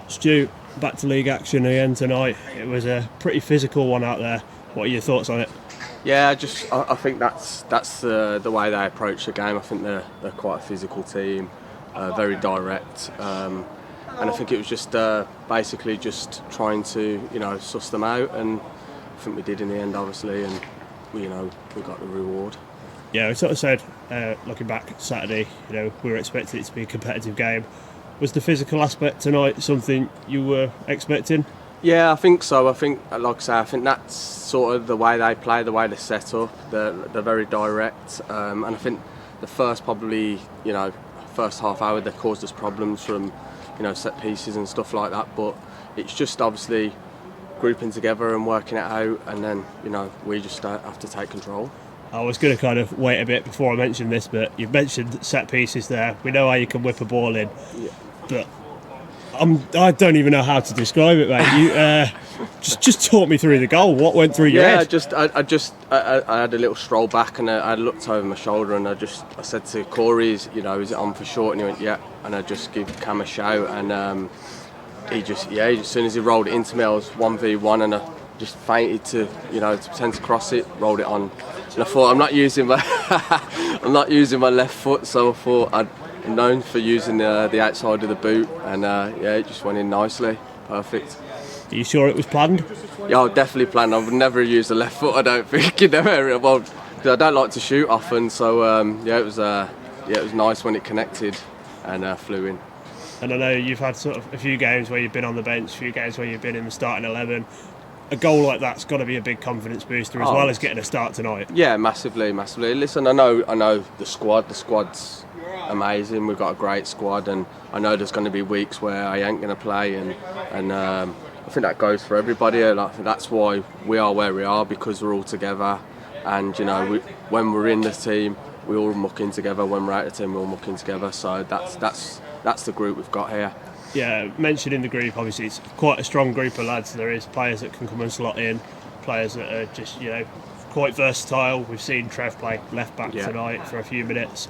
Stu, back to league action again tonight. It was a pretty physical one out there. What are your thoughts on it? Yeah, I think that's the way they approach the game. I think they're quite a physical team, very direct, and I think it was just basically just trying to suss them out, and I think we did in the end, obviously, and we got the reward. Yeah, we sort of said, looking back Saturday, we were expecting it to be a competitive game. Was the physical aspect tonight something you were expecting? Yeah, I think so. I think, like I say, I think that's sort of the way they play, the way they set up. They're very direct, and I think the first first half hour they caused us problems from set pieces and stuff like that. But it's just obviously grouping together and working it out, and then we just have to take control. I was going to kind of wait a bit before I mentioned this, but you've mentioned set pieces there. We know how you can whip a ball in, but I don't even know how to describe it, mate. You just talk me through the goal. What went through your head? I had a little stroll back, and I looked over my shoulder, and I said to Corey, is it on for short? And he went, yeah. And I just gave Cam a shout, and he as soon as he rolled it into me, I was 1v1, and I just feinted to pretend to cross it, rolled it on. And I thought, I'm not using my left foot, so I thought I'm known for using the outside of the boot, and it just went in nicely, perfect. Are you sure it was planned? Yeah, definitely planned. I would never use the left foot, I don't think. Well, because I don't like to shoot often, so it was nice when it connected and flew in. And I know you've had sort of a few games where you've been on the bench, a few games where you've been in the starting 11. A goal like that's got to be a big confidence booster as well as getting a start tonight. Yeah, massively. Listen, I know the squad. The squad's amazing. We've got a great squad, and I know there's going to be weeks where I ain't going to play, and I think that goes for everybody. That's why we are where we are, because we're all together, and when we're in the team, we all muck in together. When we're out of the team, we all muck in together. So that's the group we've got here. Yeah, mentioned in the group, obviously it's quite a strong group of lads. There is players that can come and slot in, players that are just quite versatile. We've seen Trev play left back tonight for a few minutes.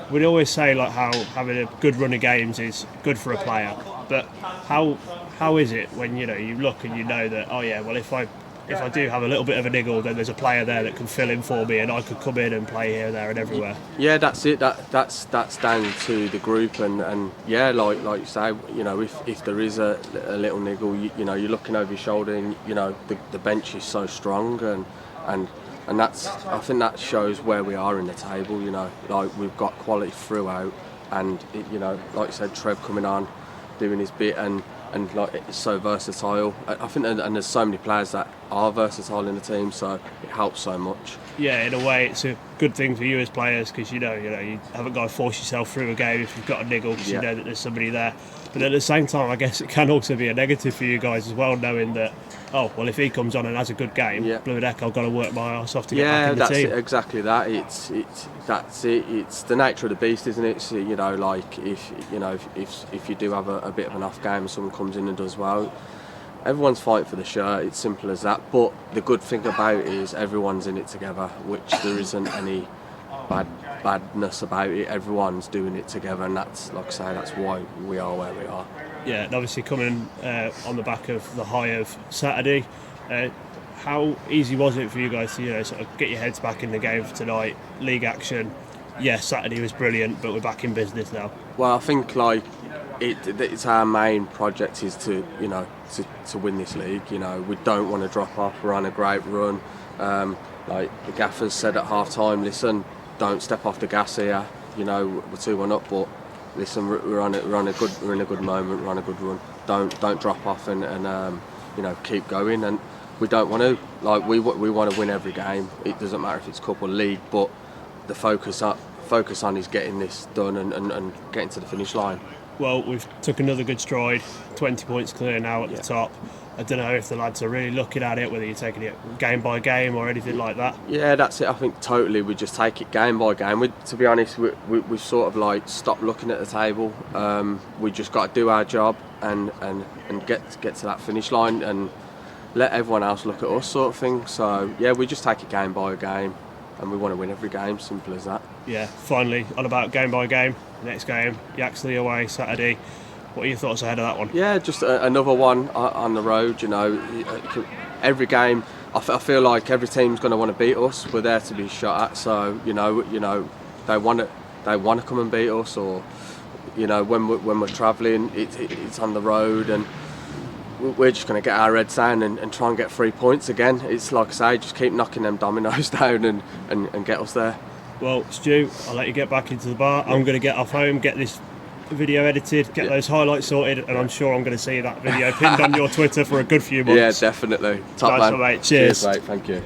We'd always say how having a good run of games is good for a player, but how is it when you look and that if I do have a little bit of a niggle, then there's a player there that can fill in for me, and I could come in and play here, there, and everywhere. Yeah, that's it. That's down to the group, and like you say, if there is a little niggle, you're looking over your shoulder, and the bench is so strong, and that's, I think that shows where we are in the table. We've got quality throughout, and like you said, Trev coming on, doing his bit, and like it's so versatile. I think, and there's so many players that are versatile in the team, so it helps so much. Yeah, in a way, it's a good thing for you as players, because you haven't got to force yourself through a game if you've got a niggle, because you know that there's somebody there. But at the same time, I guess it can also be a negative for you guys as well, knowing that, if he comes on and has a good game, blue heck, I've got to work my arse off to get back in the team. Yeah, that's exactly that. That's it. It's the nature of the beast, isn't it? So, if you do have a bit of an off game and someone comes in and does well, everyone's fighting for the shirt. It's simple as that. But the good thing about it is everyone's in it together, which there isn't any badness about it. Everyone's doing it together, and that's, like I say, that's why we are where we are. Yeah, and obviously coming on the back of the high of Saturday, how easy was it for you guys to sort of get your heads back in the game for tonight? League action, Saturday was brilliant, but we're back in business now. Well, I think it's our main project is to win this league. We don't want to drop off. We're on a great run. Like the gaffers said at half time, listen, don't step off the gas here. We're 2-1 up, but listen, we're in a good moment. We're on a good run. Don't drop off and keep going. And we don't want to we want to win every game. It doesn't matter if it's cup or league, but the focus on is getting this done and getting to the finish line. Well, we've took another good stride, 20 points clear now at the top. I don't know if the lads are really looking at it, whether you're taking it game by game or anything like that. Yeah, that's it. I think totally we just take it game by game. To be honest, we've sort of stopped looking at the table. We just got to do our job and get to that finish line and let everyone else look at us, sort of thing. So yeah, we just take it game by game, and we want to win every game. Simple as that. Yeah, finally on about game by game. Next game, Yaxley away Saturday. What are your thoughts ahead of that one? Yeah, just another one on the road. You know, every game, I feel like every team's going to want to beat us. We're there to be shot at, so you know, they want to come and beat us, or you know, when we're travelling, it's on the road, and we're just going to get our heads down and try and get 3 points again. It's like I say, just keep knocking them dominoes down and get us there. Well, Stu, I'll let you get back into the bar. I'm going to get off home, get this video edited, get those highlights sorted, and I'm sure I'm going to see that video pinned on your Twitter for a good few months. Yeah, definitely. Top nice man. One, mate. Cheers. Cheers, mate. Thank you.